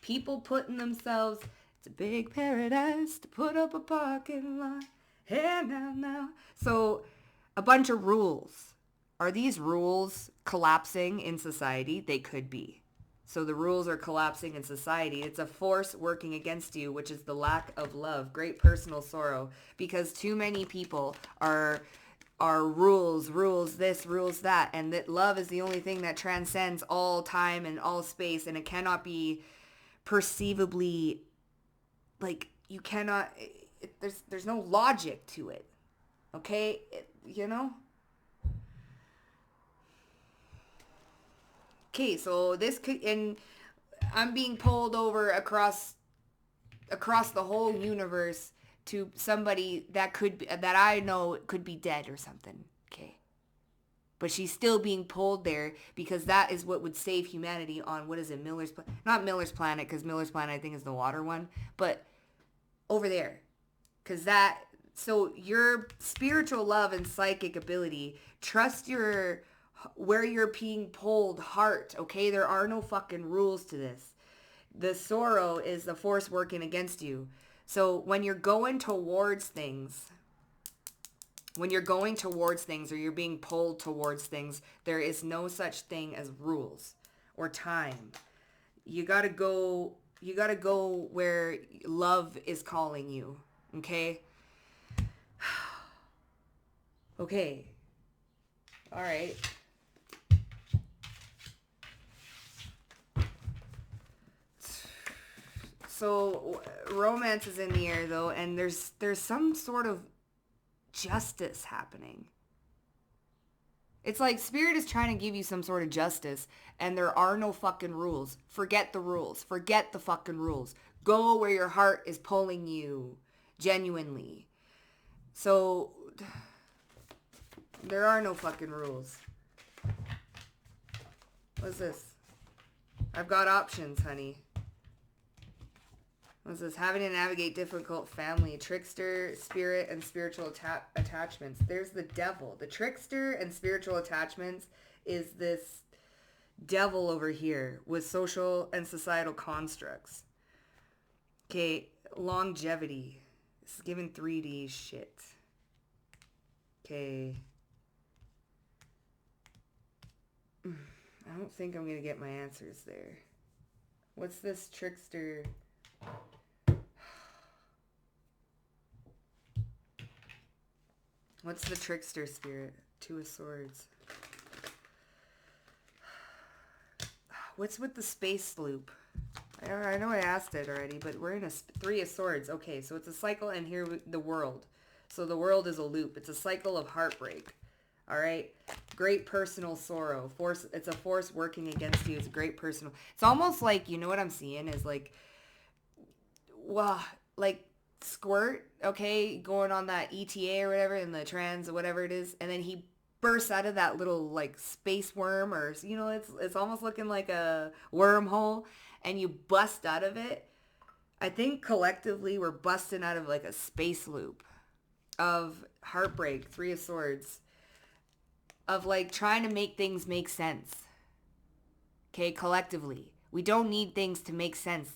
People putting themselves, it's a big paradise to put up a parking lot. Hey, now. So a bunch of rules. Are these rules collapsing in society? They could be. So the rules are collapsing in society. It's a force working against you, which is the lack of love. Great personal sorrow. Because too many people are rules this, rules that. And that love is the only thing that transcends all time and all space. And it cannot be perceivably, like, you cannot, there's no logic to it. Okay? You know? Okay, so this could, and I'm being pulled over across the whole universe to somebody that I know could be dead or something. Okay, but she's still being pulled there because that is what would save humanity on, what is it, not Miller's Planet, because Miller's Planet I think is the water one, but over there, because that. So your spiritual love and psychic ability, trust your where you're being pulled heart, okay? There are no fucking rules to this. The sorrow is the force working against you. So when you're going towards things, or you're being pulled towards things, there is no such thing as rules or time. You gotta go where love is calling you, okay? Okay. All right. So romance is in the air though, and there's some sort of justice happening. It's like spirit is trying to give you some sort of justice, and there are no fucking rules. Forget the rules. Forget the fucking rules. Go where your heart is pulling you, genuinely. So there are no fucking rules. What's this? I've got options, honey. What's this? Having to navigate difficult family, trickster, spirit, and spiritual attachments. There's the devil. The trickster and spiritual attachments is this devil over here with social and societal constructs. Okay, longevity. This is giving 3D shit. Okay. I don't think I'm going to get my answers there. What's this trickster? What's the trickster spirit? 2 of Swords. What's with the space loop? I know I asked it already, but we're in a 3 of Swords. Okay, so it's a cycle, and here the world. So the world is a loop. It's a cycle of heartbreak. All right? Great personal sorrow. It's a force working against you. It's a great personal. It's almost like, you know what I'm seeing is like, wow, like Squirt, okay, going on that ETA or whatever, in the trans or whatever it is, and then he bursts out of that little like space worm, or you know, it's almost looking like a wormhole, and you bust out of it. I think collectively we're busting out of like a space loop of heartbreak, 3 of Swords, of like trying to make things make sense. Okay, collectively. We don't need things to make sense.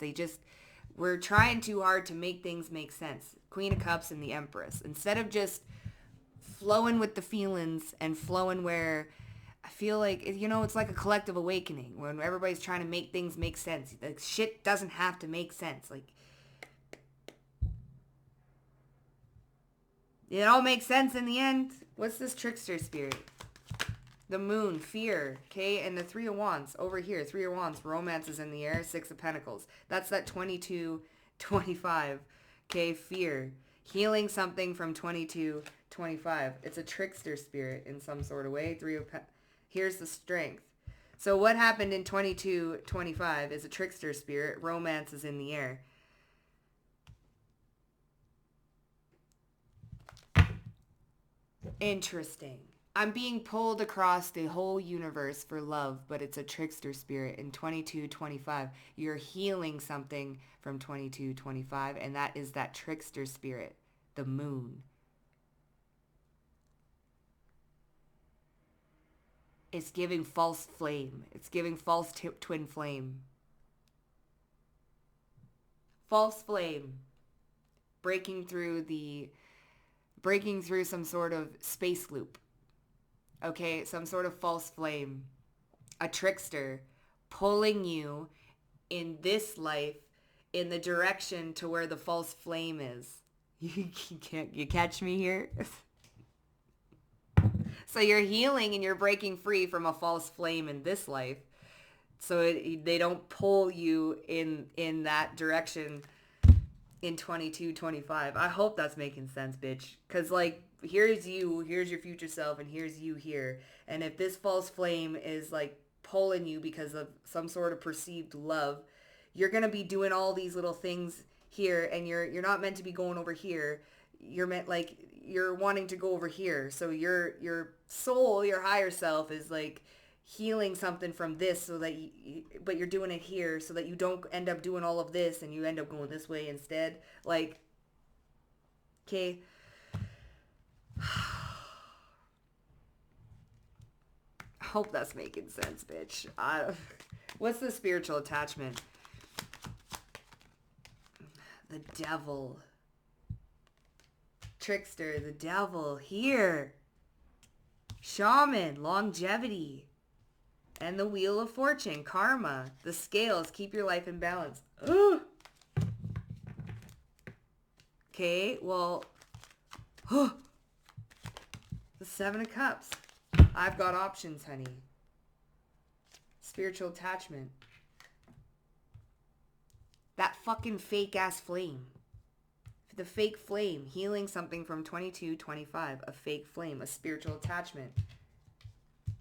We're trying too hard to make things make sense. Queen of Cups and the Empress. Instead of just flowing with the feelings and flowing where I feel like, it's like a collective awakening when everybody's trying to make things make sense. Like, shit doesn't have to make sense. Like, it all makes sense in the end. What's this trickster spirit? The moon, fear, okay? And the Three of Wands over here. Three of Wands, romance is in the air. Six of Pentacles. That's that 22, 25, okay? Fear. Healing something from 22, 25. It's a trickster spirit in some sort of way. Here's the strength. So what happened in 22, 25 is a trickster spirit. Romance is in the air. Interesting. I'm being pulled across the whole universe for love, but it's a trickster spirit in 22, 25. You're healing something from 22, 25, and that is that trickster spirit, the moon. It's giving false flame. It's giving false twin flame. False flame. Breaking through some sort of space loop. Okay, some sort of false flame. A trickster pulling you in this life in the direction to where the false flame is. You catch me here? So you're healing and you're breaking free from a false flame in this life. So they don't pull you in that direction in 22, 25. I hope that's making sense, bitch. Because, like, here's you, here's your future self, and here's you here. And if this false flame is, like, pulling you because of some sort of perceived love, you're going to be doing all these little things here, and you're not meant to be going over here. You're meant, like, you're wanting to go over here. So your soul, your higher self is, like, healing something from this so that but you're doing it here so that you don't end up doing all of this and you end up going this way instead. Like, okay. I hope that's making sense, bitch. What's the spiritual attachment? The devil. Trickster, the devil, here. Shaman, longevity. And the Wheel of Fortune, karma, the scales, keep your life in balance. Ugh. Okay, well, the Seven of Cups. I've got options, honey. Spiritual attachment. That fucking fake ass flame. The fake flame, healing something from 22, 25. A fake flame, a spiritual attachment.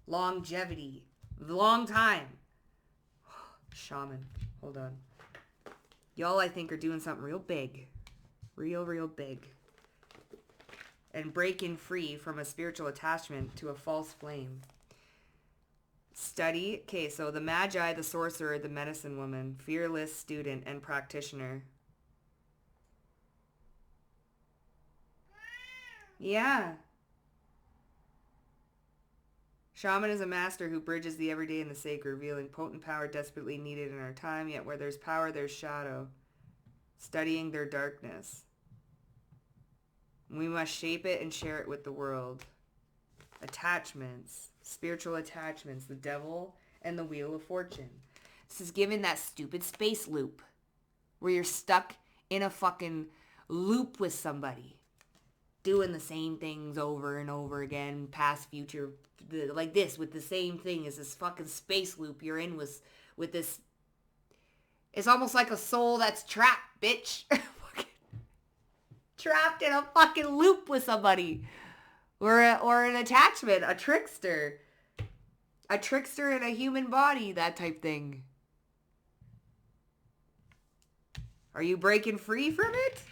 Longevity. Long time. Shaman. Hold on. Y'all, I think, are doing something real big. Real big. And breaking free from a spiritual attachment to a false flame. Study. Okay, so the Magi, the sorcerer, the medicine woman, fearless student, and practitioner. Yeah. Shaman is a master who bridges the everyday and the sacred, revealing potent power desperately needed in our time, yet where there's power, there's shadow. Studying their darkness. We must shape it and share it with the world. Attachments. Spiritual attachments. The devil and the Wheel of Fortune. This is giving that stupid space loop where you're stuck in a fucking loop with somebody. Doing the same things over and over again, past, future, like this, with the same thing as this fucking space loop you're in with this. It's almost like a soul that's trapped, bitch. Trapped in a fucking loop with somebody. Or an attachment, a trickster. A trickster in a human body, that type thing. Are you breaking free from it?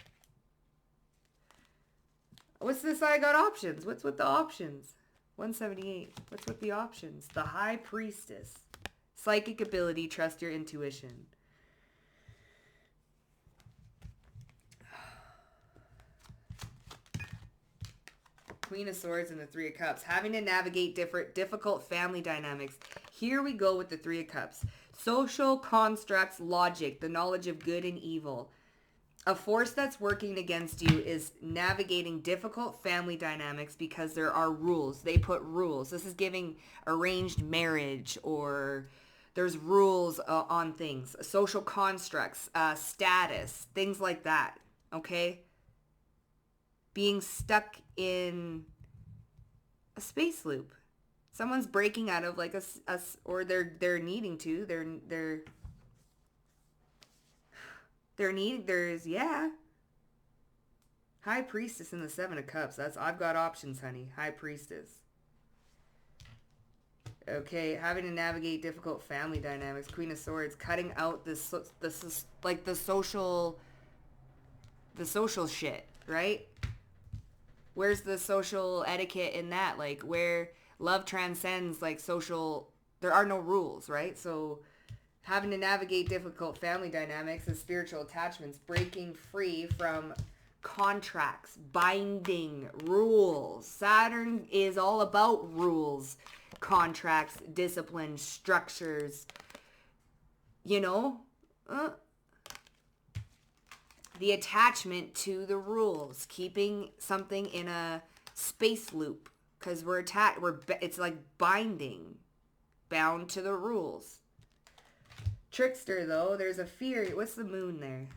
What's this? I got options. What's with the options? 178. What's with the options? The High Priestess. Psychic ability. Trust your intuition. Queen of Swords and the Three of Cups. Having to navigate difficult family dynamics. Here we go with the Three of Cups. Social constructs, logic, the knowledge of good and evil. A force that's working against you is navigating difficult family dynamics because there are rules. They put rules. This is giving arranged marriage, or there's rules on things. Social constructs, status, things like that. Okay? Being stuck in a space loop. Someone's breaking out of like a or they're needing to. There's High Priestess in the Seven of Cups. I've got options, honey. High Priestess. Okay, having to navigate difficult family dynamics. Queen of Swords, cutting out this is like the social shit, right? Where's the social etiquette in that? Like, where love transcends like social, there are no rules, right? So having to navigate difficult family dynamics and spiritual attachments, breaking free from contracts, binding rules. Saturn is all about rules, contracts, discipline, structures, the attachment to the rules, keeping something in a space loop, because it's like bound to the rules. Trickster, though, there's a fear. What's the moon there?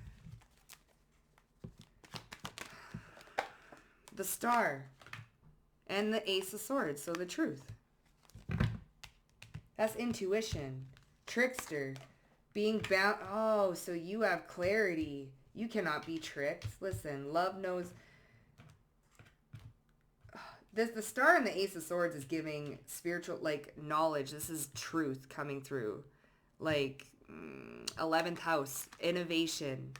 The star. And the Ace of Swords, so the truth. That's intuition. Trickster. Being bound. Oh, so you have clarity. You cannot be tricked. Listen, love knows. The star and the Ace of Swords is giving spiritual, like, knowledge. This is truth coming through. Like, 11th house. Innovation.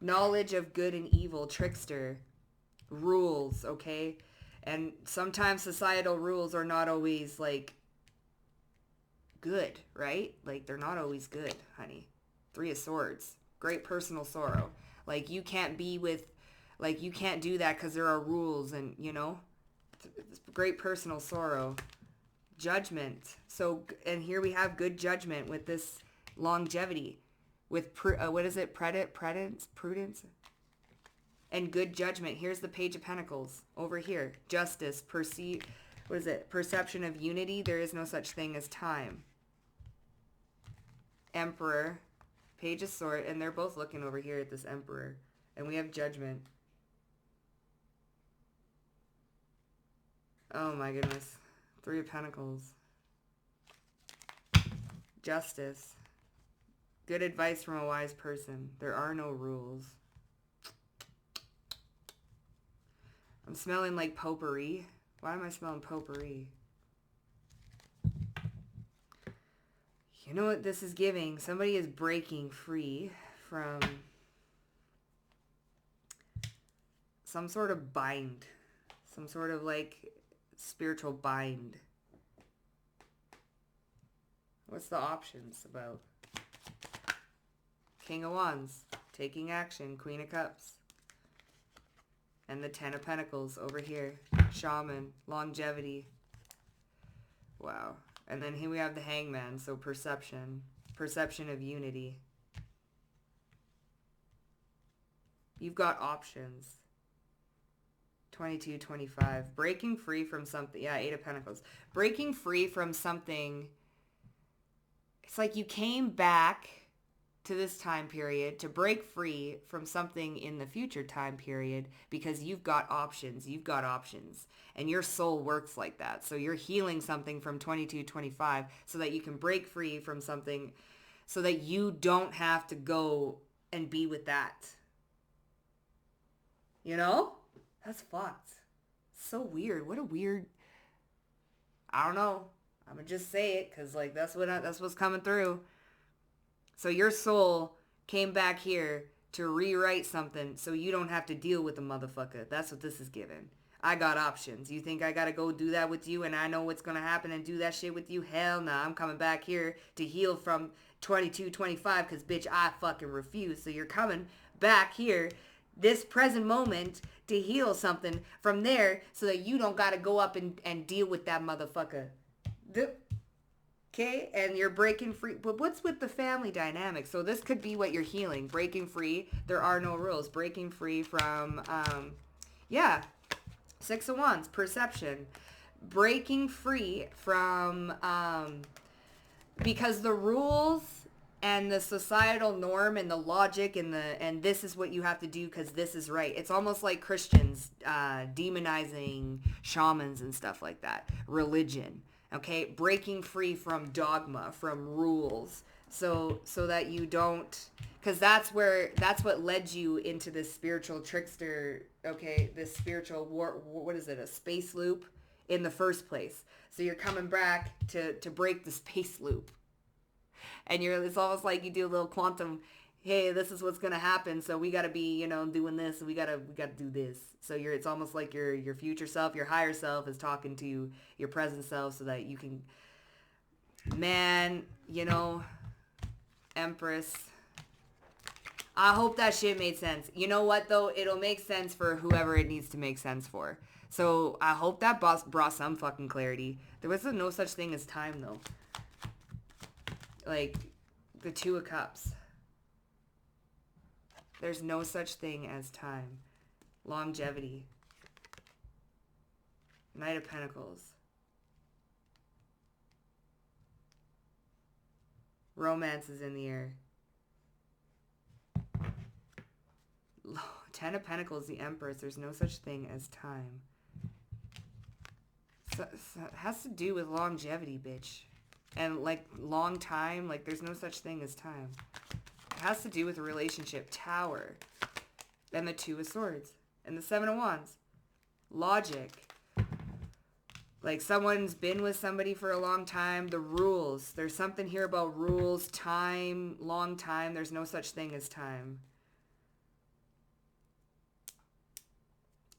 Knowledge of good and evil. Trickster. Rules, okay? And sometimes societal rules are not always, like, good, right? Like, they're not always good, honey. 3 of Swords. Great personal sorrow. Like, you can't be with, like, you can't do that because there are rules and, great personal sorrow. Judgment. So, and here we have good judgment with this longevity. With, what is it? Prudence? And good judgment. Here's the Page of Pentacles. Over here. Justice. Perception of unity. There is no such thing as time. Emperor. Page of Swords. And they're both looking over here at this Emperor. And we have judgment. Oh my goodness. 3 of Pentacles. Justice. Good advice from a wise person. There are no rules. I'm smelling like potpourri. Why am I smelling potpourri? You know what this is giving? Somebody is breaking free from some sort of bind. Some sort of like spiritual bind. What's the options about? King of Wands. Taking action. Queen of Cups. And the 10 of Pentacles over here. Shaman. Longevity. Wow. And then here we have the Hangman. So perception. Perception of unity. You've got options. 22, 25. Breaking free from something. Yeah, 8 of Pentacles. Breaking free from something. It's like you came back to this time period to break free from something in the future time period because you've got options. And your soul works like that. So you're healing something from 22, 25 so that you can break free from something so that you don't have to go and be with that. That's fucked. So weird. What a weird... I don't know. I'm going to just say it because like that's what's coming through. So your soul came back here to rewrite something so you don't have to deal with the motherfucker. That's what this is giving. I got options. You think I got to go do that with you and I know what's going to happen and do that shit with you? Hell nah. I'm coming back here to heal from 22, 25 because, bitch, I fucking refuse. So you're coming back here this present moment to heal something from there so that you don't got to go up and deal with that motherfucker. Okay, and you're breaking free. But what's with the family dynamic? So this could be what you're healing. Breaking free. There are no rules. Breaking free from, yeah, Six of Wands, perception. Breaking free from, because the rules and the societal norm and the logic and this is what you have to do because this is right. It's almost like Christians demonizing shamans and stuff like that. Religion. Okay, breaking free from dogma, from rules, so that you don't, because that's what led you into this spiritual trickster. Okay, this spiritual what is it? A space loop in the first place. So you're coming back to break the space loop, and it's almost like you do a little quantum. Hey, this is what's gonna happen. So we gotta be, doing this. We gotta do this. So it's almost like your future self, your higher self, is talking to your present self, so that you can, man, Empress. I hope that shit made sense. You know what though? It'll make sense for whoever it needs to make sense for. So I hope that brought some fucking clarity. There was no such thing as time though. Like the Two of Cups. There's no such thing as time. Longevity. Knight of Pentacles. Romance is in the air. Ten of Pentacles, the Empress. There's no such thing as time. So it has to do with longevity, bitch. And like long time, like there's no such thing as time. It has to do with a relationship. Tower. And the Two of Swords. And the Seven of Wands. Logic. Like someone's been with somebody for a long time. The rules. There's something here about rules, time, long time. There's no such thing as time.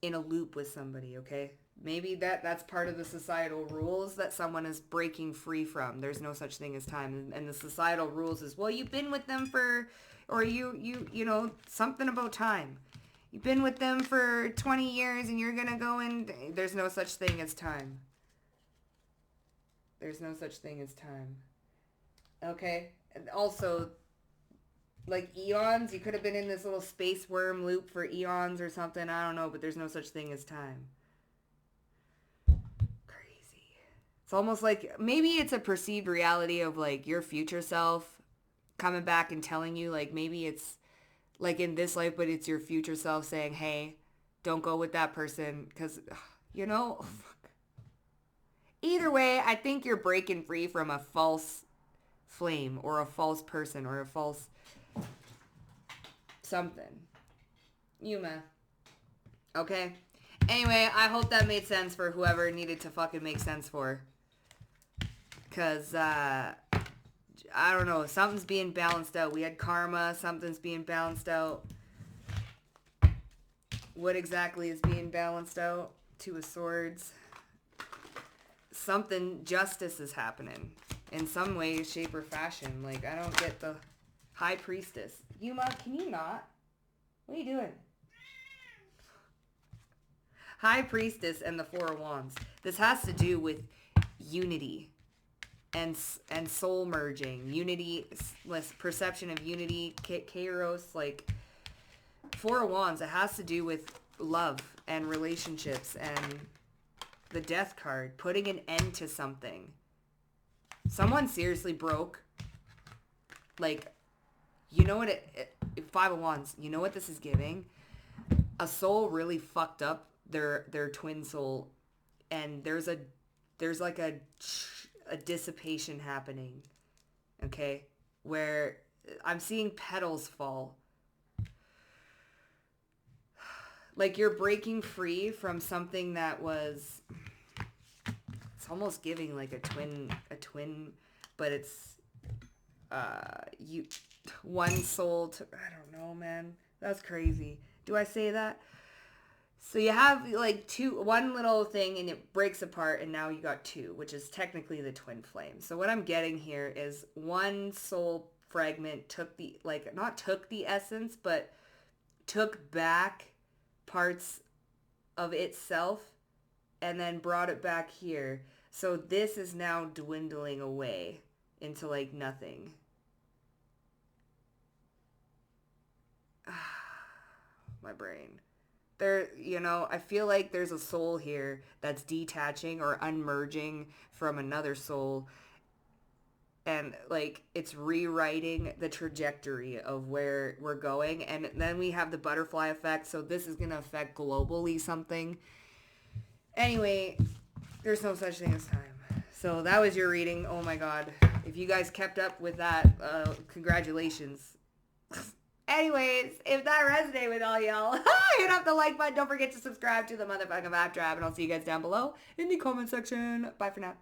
In a loop with somebody, okay? Maybe that's part of the societal rules that someone is breaking free from. There's no such thing as time. And the societal rules is, well, you've been with them for, or you something about time. You've been with them for 20 years and you're going to go and there's no such thing as time. There's no such thing as time. Okay? And also, like eons, you could have been in this little space worm loop for eons or something. I don't know, but there's no such thing as time. Crazy. It's almost like maybe it's a perceived reality of like your future self coming back and telling you, like maybe it's like in this life, but it's your future self saying, hey, don't go with that person because, fuck. Either way, I think you're breaking free from a false flame or a false person or a false something. Yuma. Okay? Anyway, I hope that made sense for whoever needed to fucking make sense for. Because, I don't know. Something's being balanced out. We had karma. Something's being balanced out. What exactly is being balanced out? Two of Swords. Something, justice is happening. In some way, shape, or fashion. Like, I don't get the High Priestess. Yuma, can you not? What are you doing? High Priestess and the Four of Wands. This has to do with unity and soul merging. Unity, perception of unity, kairos, like Four of Wands. It has to do with love and relationships and the Death card. Putting an end to something. Someone seriously broke. Like, you know what Five of Wands, you know what this is giving? A soul really fucked up their twin soul, and there's like a dissipation happening, okay? Where I'm seeing petals fall. Like you're breaking free from something that was, it's almost giving like a twin, but it's, one soul to, I don't know, man. That's crazy. Do I say that? So you have like one little thing and it breaks apart and now you got two, which is technically the twin flame. So what I'm getting here is one soul fragment not took the essence, but took back parts of itself and then brought it back here. So this is now dwindling away into like nothing. My brain. There, I feel like there's a soul here that's detaching or unmerging from another soul, and like it's rewriting the trajectory of where we're going. And then we have the butterfly effect, so this is going to affect globally something. Anyway, there's no such thing as time. So that was your reading. Oh my god, if you guys kept up with that, congratulations. Anyways, if that resonated with all y'all, hit up the like button. Don't forget to subscribe to the motherfucking Vibe Tribe, and I'll see you guys down below in the comment section. Bye for now.